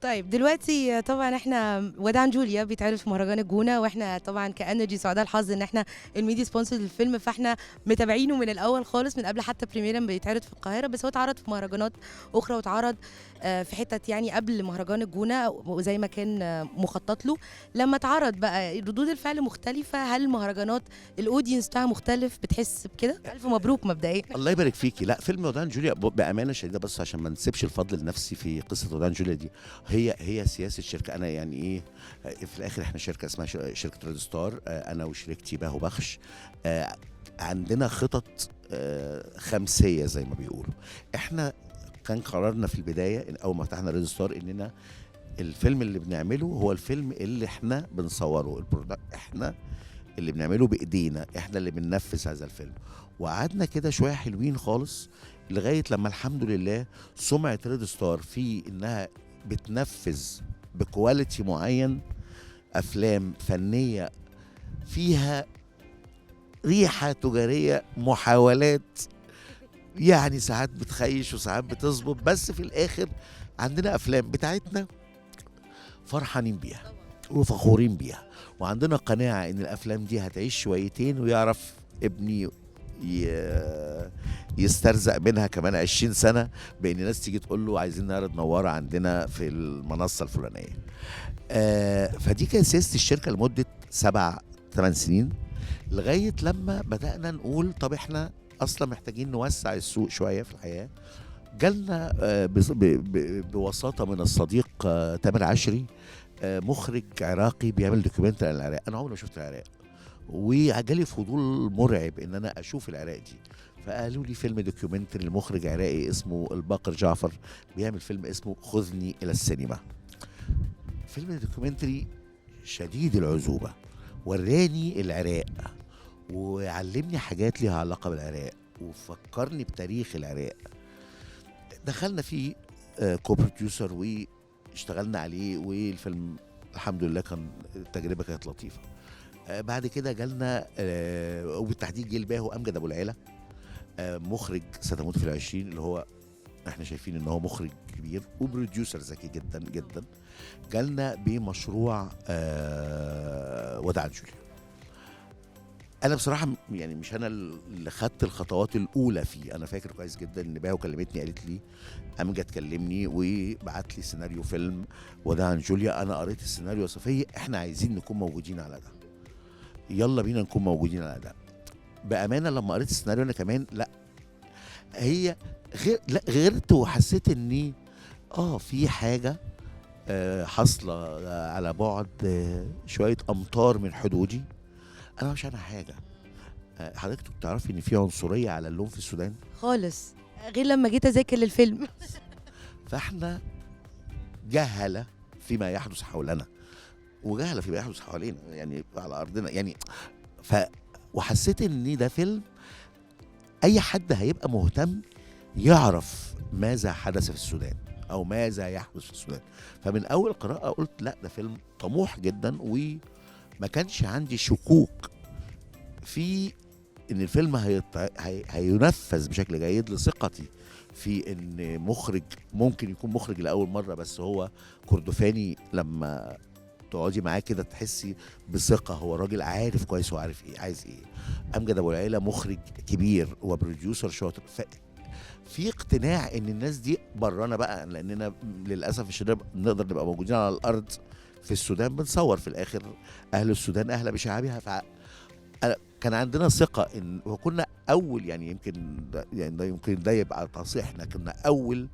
طيب دلوقتي طبعًا إحنا وداعًا جوليا بيتعرض في مهرجان الجونة، وإحنا طبعًا كEnergy سعداء الحظ إن إحنا الmedia sponsor للفيلم، فإحنا متابعينه من الأول خالص من قبل حتى premiere بيتعرض في القاهرة، بس هو اتعرض في مهرجانات أخرى واتعرض في حتت يعني قبل مهرجان الجونة وزي ما كان مخطط له. لمّا اتعرض بقى ردود الفعل مختلفة، هل المهرجانات الaudience بتاعها مختلف، بتحس بكده؟ ألف مبروك مبدئيًا. الله يبارك فيكِ. لأ، فيلم وداعًا جوليا بأمانة شديدة، بس عشان ما نسيبش الفضل لنفسي في قصة وداعًا جوليا دي، هي سياسة شركة. أنا يعني إيه، في الآخر إحنا شركة اسمها شركة ريد ستار، أنا وشريكتي باهو بخش. عندنا خطط خمسية زي ما بيقولوا. إحنا كان قرارنا في البداية أول ما فتحنا ريد ستار إننا الفيلم اللي بنعمله هو الفيلم اللي إحنا بنصوره، إحنا اللي بنعمله بايدينا، احنا اللي بننفذ هذا الفيلم. وقعدنا كده شويه حلوين خالص لغايه لما الحمد لله سمعه ريد ستار في انها بتنفذ بكواليتي معين افلام فنيه فيها ريحه تجاريه، محاولات يعني ساعات بتخيش وساعات بتظبط، بس في الاخر عندنا افلام بتاعتنا فرحانين بيها وفخورين بيها، وعندنا قناعة ان الافلام دي هتعيش شويتين ويعرف ابني يسترزق منها كمان 20 سنة، بان ناس تيجي تقول له عايزين نعرض نوارة عندنا في المنصة الفلانية. فدي كانت سياسة الشركة لمدة 7-8 سنين، لغاية لما بدأنا نقول طب احنا اصلا محتاجين نوسع السوق شوية في الحياة. جالنا بوساطة من الصديق تامر عشري، مخرج عراقي بيعمل دوكيومنتري عن العراق. انا عمري ما شفت العراق، وجالي فضول مرعب ان انا اشوف العراق دي، فقالوا لي فيلم دوكيومنتري لمخرج عراقي اسمه الباقر جعفر بيعمل فيلم اسمه خذني الى السينما. فيلم دوكيومنتري شديد العذوبة، وراني العراق وعلمني حاجات ليها علاقة بالعراق وفكرني بتاريخ العراق. دخلنا فيه كوبروديوسر واشتغلنا عليه، والفيلم الحمد لله التجربه كانت لطيفه. بعد كده جالنا وبالتحديد جه الباهو امجد ابو العيله، مخرج ستموت في العشرين، اللي هو احنا شايفين ان هو مخرج كبير وبروديوسر ذكي جدا جدا. جالنا بمشروع وداعًا جوليا. انا بصراحه يعني مش انا اللي خدت الخطوات الاولى فيه، انا فاكر كويس جدا ان باهو كلمتني قالت لي امجد كلمني وبعت لي سيناريو فيلم وداعًا جوليا. انا قريت السيناريو صفيه، احنا عايزين نكون موجودين على ده، يلا بينا نكون موجودين على ده. بامانه لما قريت السيناريو انا كمان لا هي لا غيرت وحسيت اني في حاجه حاصله على بعد شويه امتار من حدودي، انا مش عنها حاجه. حضرتك تعرفي ان في عنصريه على اللون في السودان خالص، غير لمّا جيت أذاكر للفيلم. فاحنا جهله فيما يحدث حولنا وجهله فيما يحدث حوالينا، يعني على ارضنا يعني. وحسيت ان ده فيلم اي حد هيبقى مهتم يعرف ماذا حدث في السودان او ماذا يحدث في السودان. فمن اول قراءه قلت لا ده فيلم طموح جدا، وما كانش عندي شكوك في ان الفيلم هينفذ بشكل جيد، لثقتي في ان مخرج ممكن يكون مخرج لاول مره بس هو كردفاني. لما تقعدي معاه كده تحسي بثقه، هو راجل عارف كويس هو عارف ايه عايز ايه. امجد ابو العيله مخرج كبير وبروديوسر شاطر، في اقتناع ان الناس دي برانا بقى، لاننا للاسف مش نقدر نبقى موجودين على الارض في السودان بنصور في الاخر اهل السودان اهل بشعابها. كان عندنا ثقة إن وكنا أول يعني يمكن ده يبقى تصحيح، إحنا كنا أول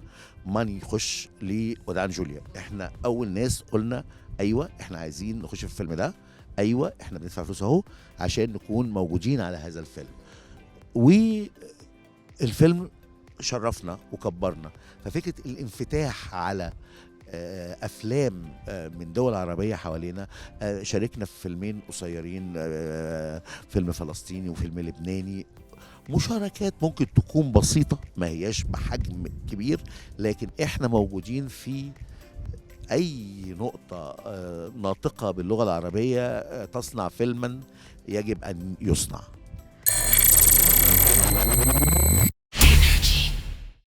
من يخش لوداعًا جوليا، إحنا أول ناس قلنا أيوه إحنا عايزين نخش في الفيلم ده، أيوه إحنا بندفع فلوس أهو عشان نكون موجودين على هذا الفيلم. والفيلم شرفنا وكبرنا. ففكرة الانفتاح على افلام من دول عربيه حوالينا، شاركنا في فيلمين قصيرين، فيلم فلسطيني وفيلم لبناني. مشاركات ممكن تكون بسيطه ما هياش بحجم كبير، لكن احنا موجودين في اي نقطه ناطقه باللغه العربيه تصنع فيلما يجب ان يصنع.